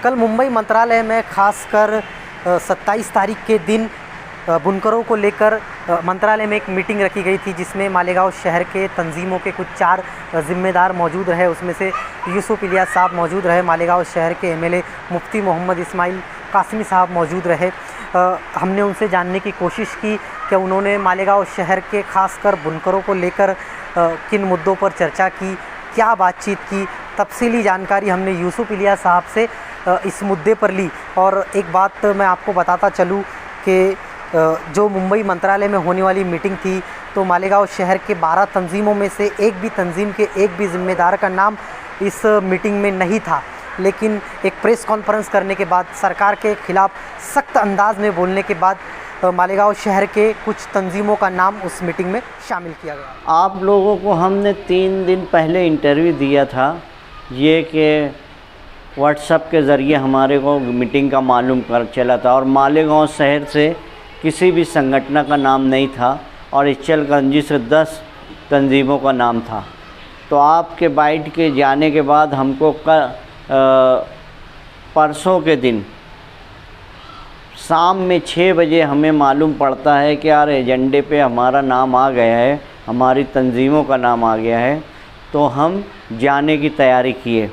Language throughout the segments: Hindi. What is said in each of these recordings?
कल मुंबई मंत्रालय में खासकर 27 तारीख के दिन बुनकरों को लेकर मंत्रालय में एक मीटिंग रखी गई थी, जिसमें मालेगांव शहर के तंजीमों के कुछ 4 जिम्मेदार मौजूद रहे। उसमें से यूसुफ इलियास साहब मौजूद रहे, मालेगांव शहर के एमएलए मुफ्ती मोहम्मद इस्माइल कासमी साहब मौजूद रहे। हमने उनसे जानने की कोशिश की कि उन्होंने मालेगांव शहर के खासकर बुनकरों को लेकर किन मुद्दों पर चर्चा की, क्या बातचीत की। तफसीली जानकारी हमने यूसुफ इलियास साहब से इस मुद्दे पर ली। और एक बात मैं आपको बताता चलूँ कि जो मुंबई मंत्रालय में होने वाली मीटिंग थी, तो मालेगांव शहर के 12 तंजीमों में से एक भी तंजीम के एक भी ज़िम्मेदार का नाम इस मीटिंग में नहीं था। लेकिन एक प्रेस कॉन्फ्रेंस करने के बाद, सरकार के ख़िलाफ़ सख्त अंदाज में बोलने के बाद मालेगांव शहर के कुछ तंजीमों का नाम उस मीटिंग में शामिल किया गया। आप लोगों को हमने 3 दिन पहले इंटरव्यू दिया था, ये कि व्हाट्सएप के ज़रिए हमारे को मीटिंग का मालूम कर चला था, और मालेगांव शहर से किसी भी संगठन का नाम नहीं था, और इचलकरंजी से 10 तंजीमों का नाम था। तो आपके बाइट के जाने के बाद हमको परसों के दिन शाम में 6 बजे हमें मालूम पड़ता है कि यार एजेंडे पे हमारा नाम आ गया है, हमारी तंजीमों का नाम आ गया है। तो हम जाने की तैयारी किए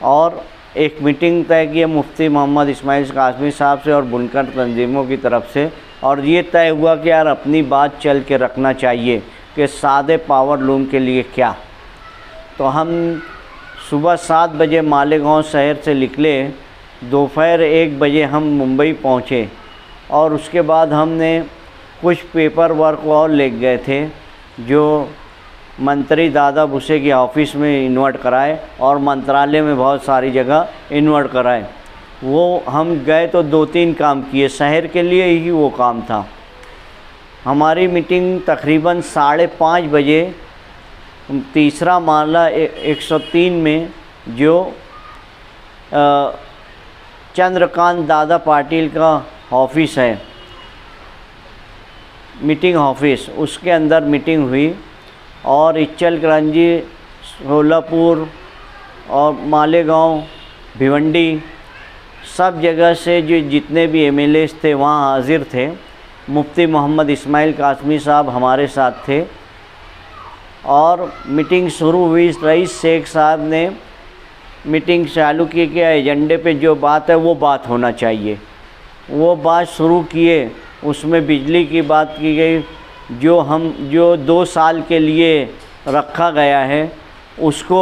और एक मीटिंग तय की मुफ्ती मोहम्मद इस्माइल कासमी साहब से और बुनकर तंजीमों की तरफ से, और ये तय हुआ कि यार अपनी बात चल के रखना चाहिए कि सादे पावर लूम के लिए क्या। तो हम सुबह 7 बजे मालेगांव शहर से निकले, दोपहर 1 बजे हम मुंबई पहुँचे, और उसके बाद हमने कुछ पेपर वर्क और ले गए थे जो मंत्री दादा भुसे की ऑफ़िस में इन्वर्ट कराए और मंत्रालय में बहुत सारी जगह इन्वर्ट कराए। वो हम गए तो 2-3 काम किए, शहर के लिए ही वो काम था। हमारी मीटिंग तकरीबन 5:30 बजे तीसरा माला 103 में जो चंद्रकांत दादा पाटिल का ऑफ़िस है, मीटिंग ऑफिस, उसके अंदर मीटिंग हुई। और इचलकरंजी, सोलापुर और मालेगांव, भिवंडी, सब जगह से जो जितने भी एमएलएस थे वहाँ हाजिर थे। मुफ्ती मोहम्मद इस्माइल कासमी साहब हमारे साथ थे, और मीटिंग शुरू हुई। रईस शेख साहब ने मीटिंग चालू की कि एजेंडे पे जो बात है वो बात होना चाहिए। वो बात शुरू किए, उसमें बिजली की बात की गई, जो 2 साल के लिए रखा गया है उसको,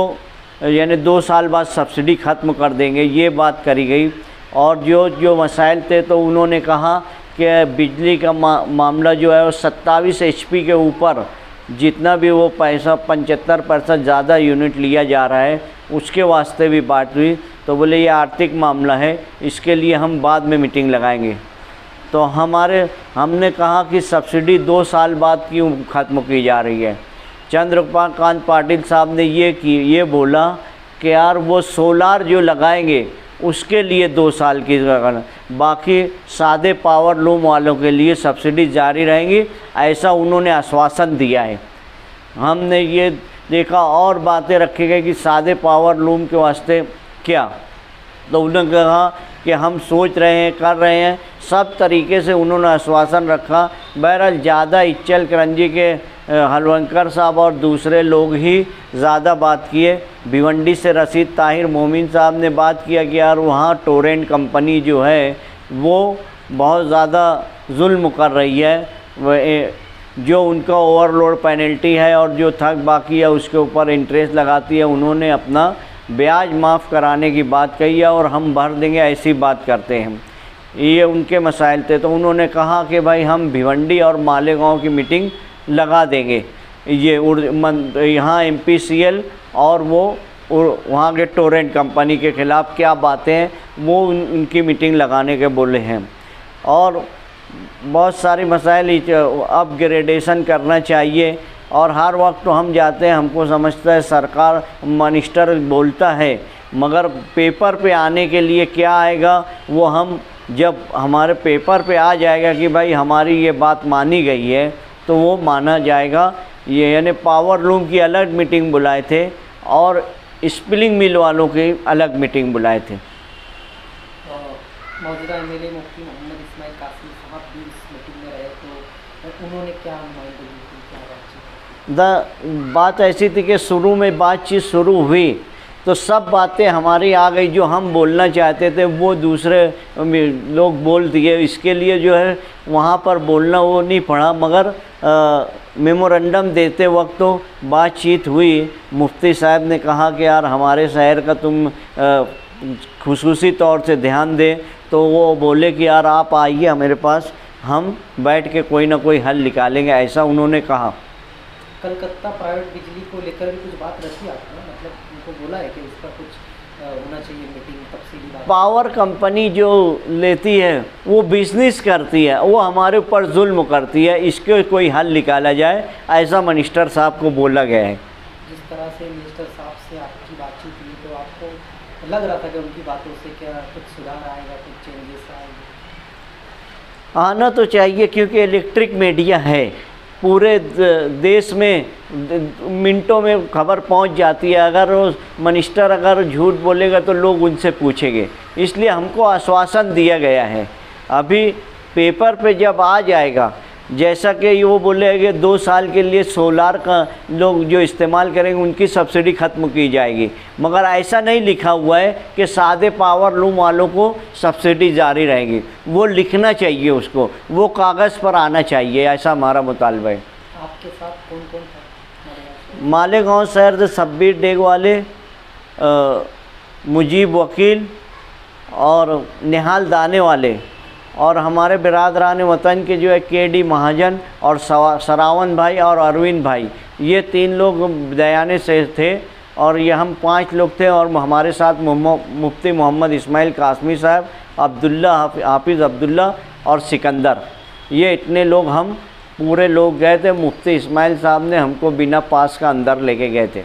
यानी 2 साल बाद सब्सिडी ख़त्म कर देंगे, ये बात करी गई। और जो मसाइल थे, तो उन्होंने कहा कि बिजली का मामला जो है वो 27 HP के ऊपर जितना भी वो पैसा 75% ज़्यादा यूनिट लिया जा रहा है, उसके वास्ते भी बात हुई। तो बोले ये आर्थिक मामला है, इसके लिए हम बाद में मीटिंग लगाएंगे। तो हमने कहा कि सब्सिडी 2 साल बाद क्यों ख़त्म की जा रही है। चंद्रकांत पाटिल साहब ने ये बोला कि यार वो सोलार जो लगाएंगे उसके लिए 2 साल की, बाकी सादे पावर लूम वालों के लिए सब्सिडी जारी रहेंगी, ऐसा उन्होंने आश्वासन दिया है। हमने ये देखा और बातें रखी गई कि सादे पावर लूम के वास्ते क्या। तो उन्होंने कहा कि हम सोच रहे हैं, कर रहे हैं, सब तरीके से उन्होंने आश्वासन रखा। बहरहाल ज़्यादा इचलकरंजी के हलवंकर साहब और दूसरे लोग ही ज़्यादा बात किए। भिवंडी से रशीद ताहिर मोमिन साहब ने बात किया कि यार वहाँ टोरेंट कंपनी जो है वो बहुत ज़्यादा जुल्म कर रही है, जो उनका ओवरलोड पेनल्टी है और जो थक बाकी है उसके ऊपर इंटरेस्ट लगाती है। उन्होंने अपना ब्याज माफ़ कराने की बात कही है और हम भर देंगे, ऐसी बात करते हैं। ये उनके मसाइल थे। तो उन्होंने कहा कि भाई हम भिवंडी और मालेगांव की मीटिंग लगा देंगे, ये यहाँ MPCL और वो वहाँ के टोरेंट कंपनी के ख़िलाफ़ क्या बातें हैं वो उनकी मीटिंग लगाने के बोले हैं। और बहुत सारी मसाइल अपग्रेडेशन करना चाहिए। और हर वक्त तो हम जाते हैं, हमको समझता है सरकार, मिनिस्टर बोलता है, मगर पेपर पे आने के लिए क्या आएगा वो हम जब हमारे पेपर पे आ जाएगा कि भाई हमारी ये बात मानी गई है तो वो माना जाएगा। ये यानी पावर लूम की अलग मीटिंग बुलाए थे और स्पिलिंग मिल वालों की अलग मीटिंग बुलाए थे। मौजूदा एमएलए मुफ्ती मोहम्मद इस्माइल कासमी साहब भी इस मीटिंग में रहे, तो उन्होंने क्या नुमाइंदगी की, क्या बातचीत की? बात ऐसी थी कि शुरू में बातचीत शुरू हुई तो सब बातें हमारी आ गई, जो हम बोलना चाहते थे वो दूसरे लोग बोल दिए। इसके लिए जो है वहाँ पर बोलना वो नहीं पड़ा, मगर मेमोरेंडम देते वक्त तो बातचीत हुई। मुफ्ती साहब ने कहा कि यार हमारे शहर का तुम खुसूसी तौर से ध्यान दें, तो वो बोले कि यार आप आइए हमारे पास, हम बैठ के कोई ना कोई हल निकालेंगे, ऐसा उन्होंने कहा। कलकत्ता प्राइवेट बिजली को लेकर भी कुछ बात रखी आपने, मतलब उनको बोला है कि इस पर कुछ होना चाहिए मीटिंग, तफसीली बात? पावर कंपनी जो लेती है वो बिजनेस करती है, वो हमारे ऊपर जुल्म करती है, इसके कोई हल निकाला जाए, ऐसा मिनिस्टर साहब को बोला गया है। जिस तरह से मिनिस्टर साहब से आपकी बातचीत हुई तो आपको लग रहा था कि उनकी बातों से क्या कुछ सुधार आएगा, कुछ चेंजेस आएंगे? आना तो चाहिए, क्योंकि इलेक्ट्रिक मीडिया है, पूरे देश में मिनटों में खबर पहुंच जाती है। अगर वो मिनिस्टर अगर झूठ बोलेगा तो लोग उनसे पूछेंगे, इसलिए हमको आश्वासन दिया गया है। अभी पेपर पे जब आ जाएगा, जैसा कि वो बोले कि 2 साल के लिए सोलार का लोग जो इस्तेमाल करेंगे उनकी सब्सिडी ख़त्म की जाएगी, मगर ऐसा नहीं लिखा हुआ है कि सादे पावर लूम वालों को सब्सिडी जारी रहेगी। वो लिखना चाहिए, उसको वो कागज़ पर आना चाहिए, ऐसा हमारा मुतालबा है। आपके साथ कौन कौन था? मालेगांव शहर से शब्बीर डेग वाले, मुजीब वकील और निहाल दाने वाले, और हमारे बिरादरान वतन के जो है केडी महाजन और सरावन भाई और अरविंद भाई, ये 3 लोग दयाने से थे, और ये हम 5 लोग थे। और हमारे साथ मुफ्ती मोहम्मद इस्माइल कासमी साहब, अब्दुल्ला हाफिज़ अब्दुल्ला और सिकंदर, ये इतने लोग हम पूरे लोग गए थे। मुफ्ती इस्माइल साहब ने हमको बिना पास का अंदर लेके गए थे।